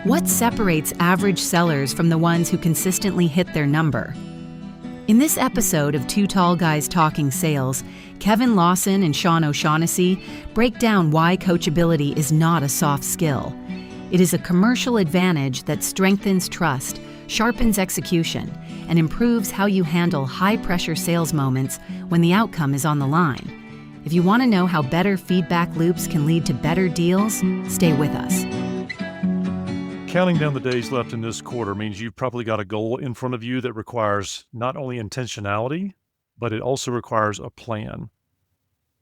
What separates average sellers from the ones who consistently hit their number? In this episode of Two Tall Guys Talking Sales, Kevin Lawson and Sean O'Shaughnessy break down why coachability is not a soft skill. It is a commercial advantage that strengthens trust, sharpens execution, and improves how you handle high-pressure sales moments when the outcome is on the line. If you want to know how better feedback loops can lead to better deals, stay with us. Counting down the days left in this quarter means you've probably got a goal in front of you that requires not only intentionality, but it also requires a plan.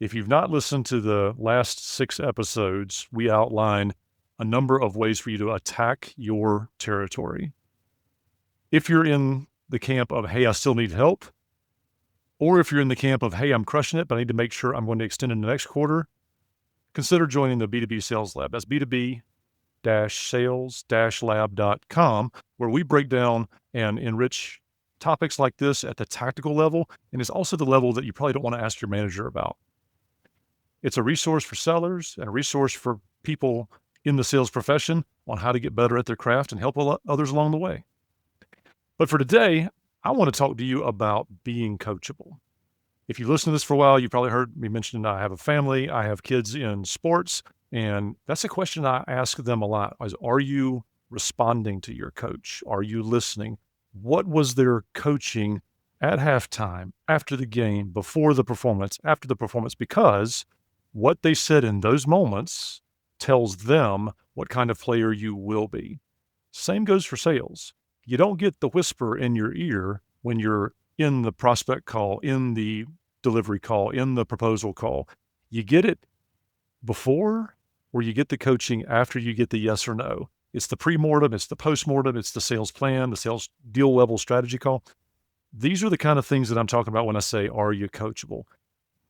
If you've not listened to the last 6 episodes, we outline a number of ways for you to attack your territory. If you're in the camp of, hey, I still need help, or if you're in the camp of, hey, I'm crushing it, but I need to make sure I'm going to extend in the next quarter, consider joining the B2B Sales Lab. That's B2B-sales-lab.com, where we break down and enrich topics like this at the tactical level, and it's also the level that you probably don't want to ask your manager about. It's a resource for sellers and a resource for people in the sales profession on how to get better at their craft and help others along the way. But for today, I want to talk to you about being coachable. If you listen to this for a while, you probably heard me mention I have a family, I have kids in sports, and that's a question I ask them a lot is, are you responding to your coach? Are you listening? What was their coaching at halftime, after the game, before the performance, after the performance? Because what they said in those moments tells them what kind of player you will be. Same goes for sales. You don't get the whisper in your ear when you're in the prospect call, in the delivery call, in the proposal call. You get it before, or you get the coaching after you get the yes or no. It's the pre-mortem, it's the post-mortem, it's the sales plan, the sales deal level strategy call. These are the kind of things that I'm talking about when I say, are you coachable?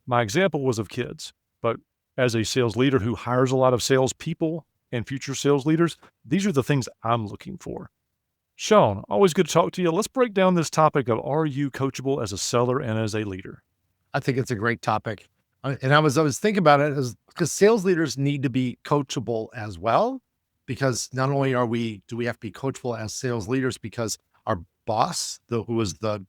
My example was of kids, but as a sales leader who hires a lot of sales people and future sales leaders, these are the things I'm looking for. Sean, always good to talk to you. Let's break down this topic of, are you coachable as a seller and as a leader? I think it's a great topic. And I was thinking about it because sales leaders need to be coachable as well, because not only do we have to be coachable as sales leaders, because our boss, who is the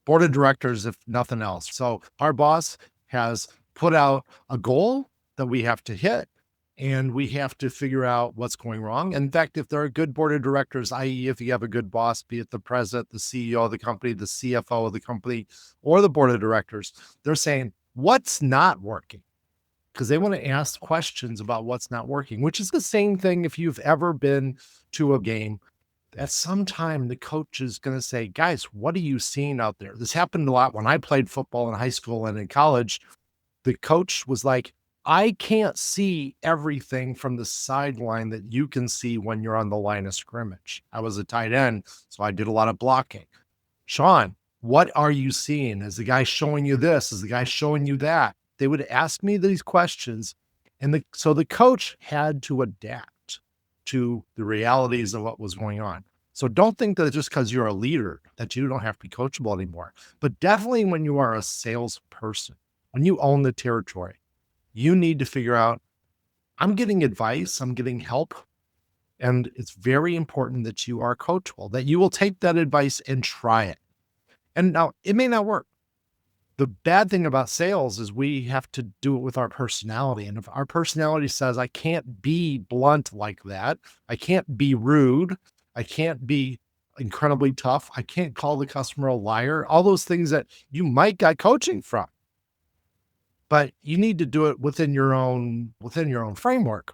board of directors, if nothing else. So our boss has put out a goal that we have to hit, and we have to figure out what's going wrong. In fact, if there are good board of directors, i.e. if you have a good boss, be it the president, the CEO of the company, the CFO of the company, or the board of directors, they're saying, what's not working? Because they want to ask questions about what's not working, which is the same thing if you've ever been to a game. At some time, the coach is going to say, guys, what are you seeing out there? This happened a lot when I played football in high school and in college. The coach was like, I can't see everything from the sideline that you can see when you're on the line of scrimmage. I was a tight end, so I did a lot of blocking. Sean, what are you seeing? Is the guy showing you this? Is the guy showing you that? They would ask me these questions, and so the coach had to adapt to the realities of what was going on. So don't think that just because you're a leader that you don't have to be coachable anymore. But definitely when you are a salesperson, when you own the territory, you need to figure out, I'm getting advice, I'm getting help, and it's very important that you are coachable, that you will take that advice and try it. And now it may not work. The bad thing about sales is we have to do it with our personality. And if our personality says, I can't be blunt like that, I can't be rude, I can't be incredibly tough, I can't call the customer a liar, all those things that you might get coaching from. But you need to do it within your own framework.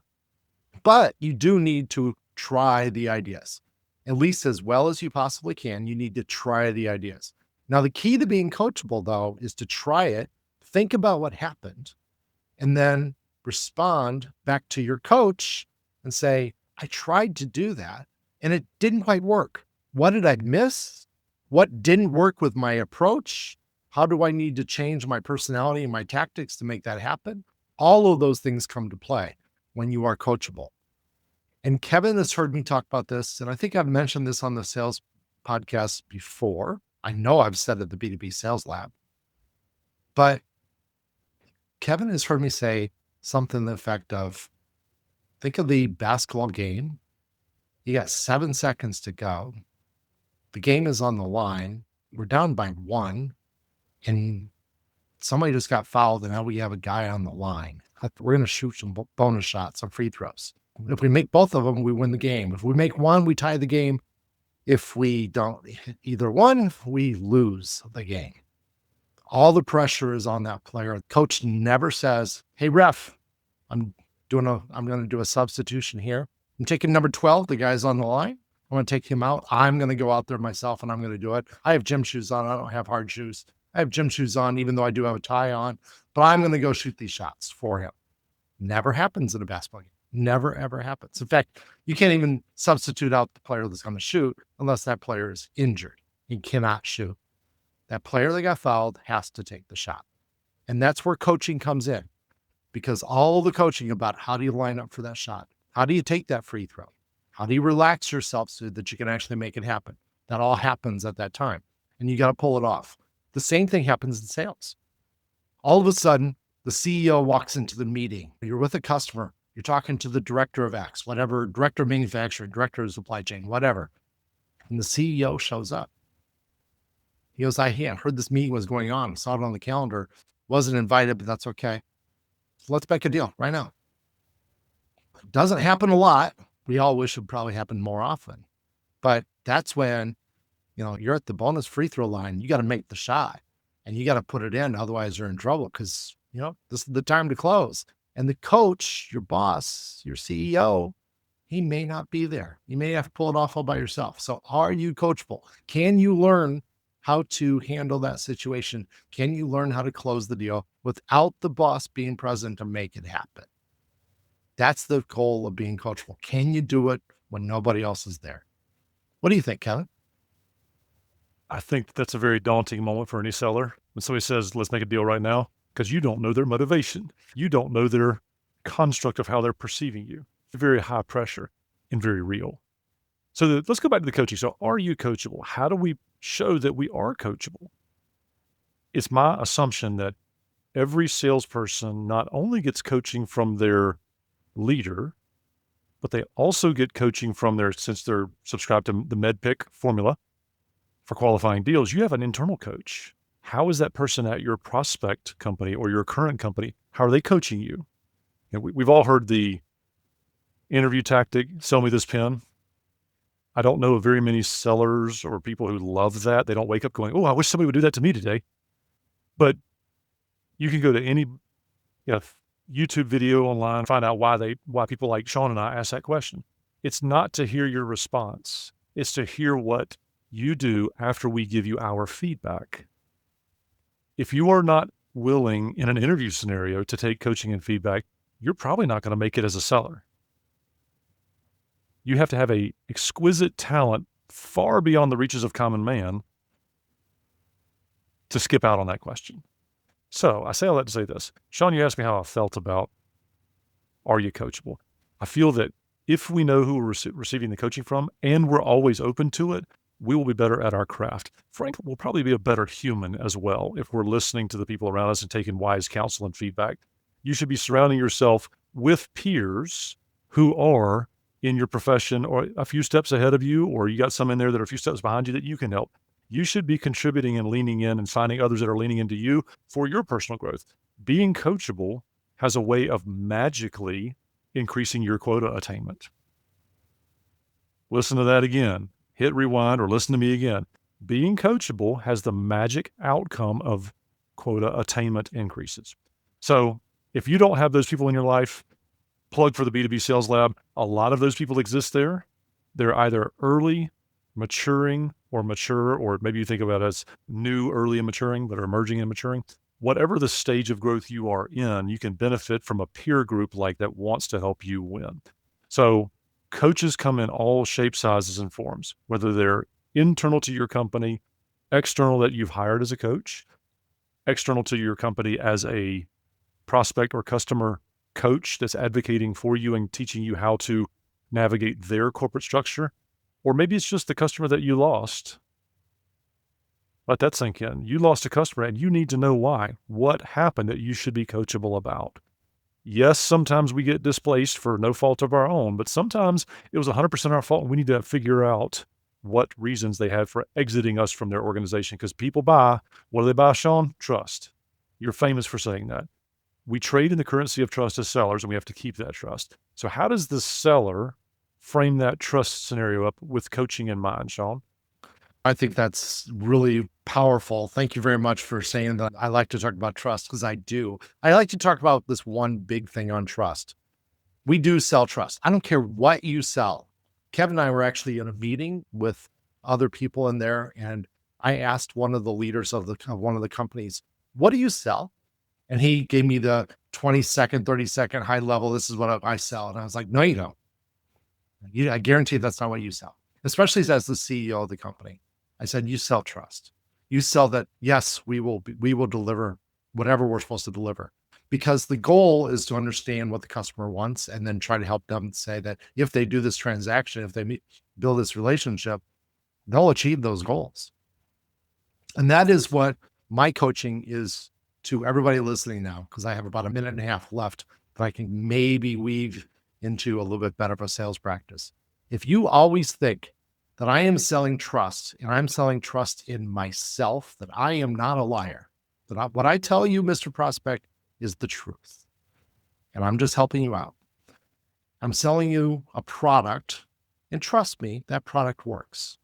But you do need to try the ideas, at least as well as you possibly can. You need to try the ideas. Now, the key to being coachable, though, is to try it, think about what happened, and then respond back to your coach and say, I tried to do that, and it didn't quite work. What did I miss? What didn't work with my approach? How do I need to change my personality and my tactics to make that happen? All of those things come to play when you are coachable. And Kevin has heard me talk about this, and I think I've mentioned this on the sales podcast before. I know I've said it at the B2B Sales Lab, but Kevin has heard me say something to the effect of, think of the basketball game You got 7 seconds to go. The game is on the line. We're down by 1, and somebody just got fouled, and now we have a guy on the line. We're going to shoot some bonus shots, some free throws. If we make both of them, we win the game. If we make one, we tie the game. If we don't hit either one, we lose the game. All the pressure is on that player. Coach never says, "Hey, ref, I'm going to do a substitution here. I'm taking number 12. The guy's on the line. I'm going to take him out. I'm going to go out there myself, and I'm going to do it. I have gym shoes on. I don't have hard shoes. I have gym shoes on, even though I do have a tie on, but I'm going to go shoot these shots for him." Never happens in a basketball game. Never, ever happens. In fact, you can't even substitute out the player that's going to shoot unless that player is injured. He cannot shoot. That player that got fouled has to take the shot. And that's where coaching comes in, because all the coaching about how do you line up for that shot? How do you take that free throw? How do you relax yourself so that you can actually make it happen? That all happens at that time, and you got to pull it off. The same thing happens in sales. All of a sudden, the CEO walks into the meeting. You're with a customer. You're talking to the director of X, whatever, director of manufacturing, director of supply chain, whatever. And the CEO shows up. He goes, I heard this meeting was going on. Saw it on the calendar. Wasn't invited, but that's okay. So let's make a deal right now. It doesn't happen a lot. We all wish it would probably happen more often. But that's when, you're at the bonus free throw line. You got to make the shot and you got to put it in. Otherwise, you're in trouble because, this is the time to close. And the coach, your boss, your CEO, he may not be there. You may have to pull it off all by yourself. So are you coachable? Can you learn how to handle that situation? Can you learn how to close the deal without the boss being present to make it happen? That's the goal of being coachable. Can you do it when nobody else is there? What do you think, Kevin? I think that's a very daunting moment for any seller when somebody says, let's make a deal right now, because you don't know their motivation. You don't know their construct of how they're perceiving you. It's very high pressure and very real. So let's go back to the coaching. So are you coachable? How do we show that we are coachable? It's my assumption that every salesperson not only gets coaching from their leader, but they also get coaching from since they're subscribed to the MedPick formula for qualifying deals, you have an internal coach. How is that person at your prospect company or your current company? How are they coaching you? We've all heard the interview tactic, sell me this pen. I don't know of very many sellers or people who love that. They don't wake up going, oh, I wish somebody would do that to me today. But you can go to any YouTube video online, find out why people like Sean and I ask that question. It's not to hear your response. It's to hear what you do after we give you our feedback. If you are not willing in an interview scenario to take coaching and feedback, you're probably not going to make it as a seller. You have to have a exquisite talent far beyond the reaches of common man to skip out on that question. So I say all that to say this. Sean, you asked me how I felt about, are you coachable? I feel that if we know who we're receiving the coaching from and we're always open to it, we will be better at our craft. Frankly, we'll probably be a better human as well if we're listening to the people around us and taking wise counsel and feedback. You should be surrounding yourself with peers who are in your profession or a few steps ahead of you, or you got some in there that are a few steps behind you that you can help. You should be contributing and leaning in and finding others that are leaning into you for your personal growth. Being coachable has a way of magically increasing your quota attainment. Listen to that again. Hit rewind or listen to me again. Being coachable has the magic outcome of quota attainment increases. So if you don't have those people in your life, plug for the B2B Sales Lab. A lot of those people exist there. They're either early, maturing, or mature, or maybe you think about it as new, early, and maturing, that are emerging and maturing. Whatever the stage of growth you are in, you can benefit from a peer group like that wants to help you win. So coaches come in all shapes, sizes, and forms, whether they're internal to your company, external that you've hired as a coach, external to your company as a prospect or customer coach that's advocating for you and teaching you how to navigate their corporate structure. Or maybe it's just the customer that you lost. Let that sink in. You lost a customer and you need to know why. What happened that you should be coachable about? Yes, sometimes we get displaced for no fault of our own, but sometimes it was 100% our fault, and we need to figure out what reasons they had for exiting us from their organization, because people buy, what do they buy, Sean? Trust. You're famous for saying that. We trade in the currency of trust as sellers, and we have to keep that trust. So how does the seller frame that trust scenario up with coaching in mind, Sean? I think that's really powerful. Thank you very much for saying that. I like to talk about trust because I do. I like to talk about this one big thing on trust. We do sell trust. I don't care what you sell. Kevin and I were actually in a meeting with other people in there, and I asked one of the leaders of one of the companies, "What do you sell?" And he gave me the 20-second, 30-second high level. This is what I sell. And I was like, "No, you don't. I guarantee that's not what you sell," especially as the CEO of the company. I said, "You sell trust. You sell that, yes, we will deliver whatever we're supposed to deliver." Because the goal is to understand what the customer wants and then try to help them say that if they do this transaction, if they build this relationship, they'll achieve those goals. And that is what my coaching is to everybody listening now, because I have about a minute and a half left that I can maybe weave into a little bit better of a sales practice. If you always think that I am selling trust and I'm selling trust in myself, that I am not a liar, that what I tell you, Mr. Prospect, is the truth. And I'm just helping you out. I'm selling you a product, and trust me, that product works.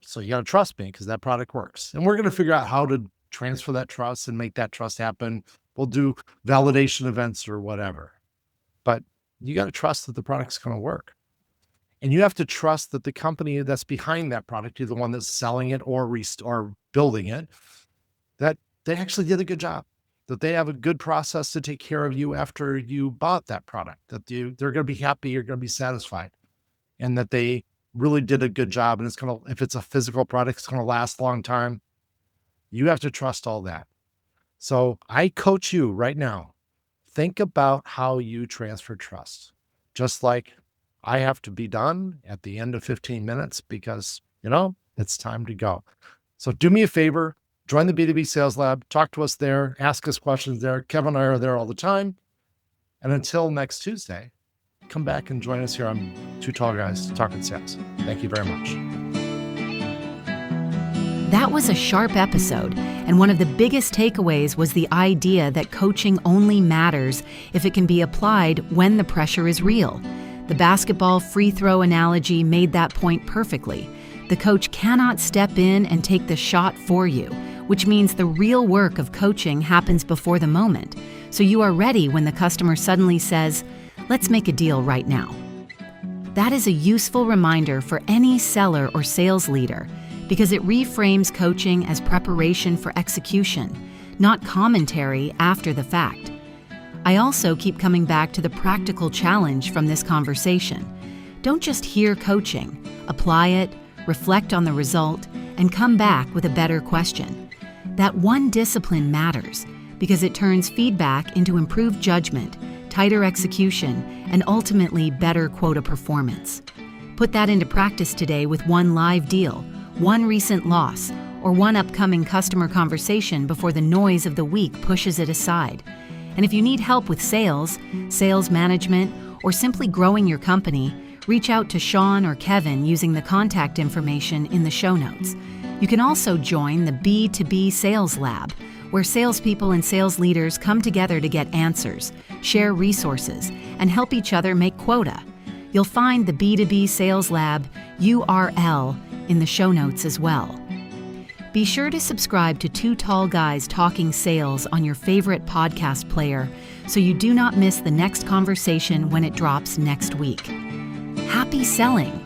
So you got to trust me because that product works. And we're going to figure out how to transfer that trust and make that trust happen. We'll do validation events or whatever. But you got to trust that the product's going to work. And you have to trust that the company that's behind that product, either the one that's selling it or building it, that they actually did a good job, that they have a good process to take care of you after you bought that product, that they're going to be happy, you're going to be satisfied, and that they really did a good job. And if it's a physical product, it's going to last a long time. You have to trust all that. So I coach you right now. Think about how you transfer trust, just like I have to be done at the end of 15 minutes because, it's time to go. So do me a favor, join the B2B Sales Lab, talk to us there, ask us questions there. Kevin and I are there all the time. And until next Tuesday, come back and join us here on Two Tall Guys Talking Sales. Thank you very much. That was a sharp episode, and one of the biggest takeaways was the idea that coaching only matters if it can be applied when the pressure is real. The basketball free throw analogy made that point perfectly. The coach cannot step in and take the shot for you, which means the real work of coaching happens before the moment, so you are ready when the customer suddenly says, "Let's make a deal right now." That is a useful reminder for any seller or sales leader, because it reframes coaching as preparation for execution, not commentary after the fact. I also keep coming back to the practical challenge from this conversation. Don't just hear coaching, apply it, reflect on the result, and come back with a better question. That one discipline matters because it turns feedback into improved judgment, tighter execution, and ultimately better quota performance. Put that into practice today with one live deal, one recent loss, or one upcoming customer conversation before the noise of the week pushes it aside. And if you need help with sales management, or simply growing your company, reach out to Sean or Kevin using the contact information in the show notes. You can also join the B2B Sales Lab, where salespeople and sales leaders come together to get answers, share resources, and help each other make quota. You'll find the B2B Sales Lab URL in the show notes as well. Be sure to subscribe to Two Tall Guys Talking Sales on your favorite podcast player so you do not miss the next conversation when it drops next week. Happy selling!